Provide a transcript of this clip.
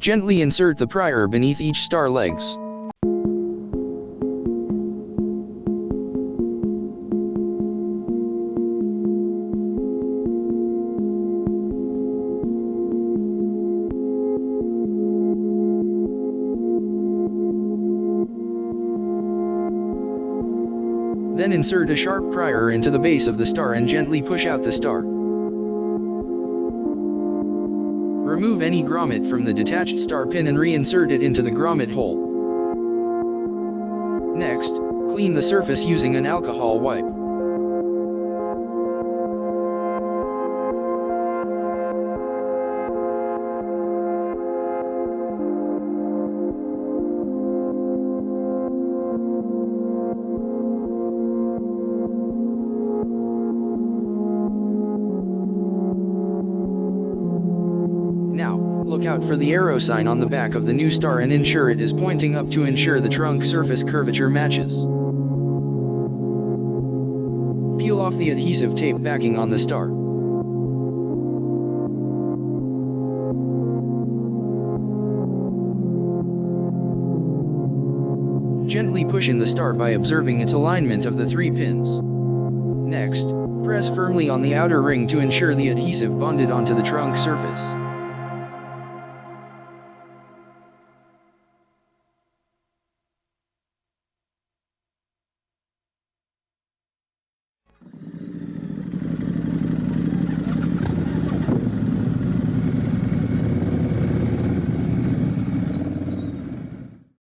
Gently insert the prior beneath each star legs. Then insert a sharp prior into the base of the star and gently push out the star. Remove any grommet from the detached star pin and reinsert it into the grommet hole. Next, clean the surface using an alcohol wipe. Now, look out for the arrow sign on the back of the new star and ensure it is pointing up to ensure the trunk surface curvature matches. Peel off the adhesive tape backing on the star. Gently push in the star by observing its alignment of the 3 pins. Next, press firmly on the outer ring to ensure the adhesive bonded onto the trunk surface.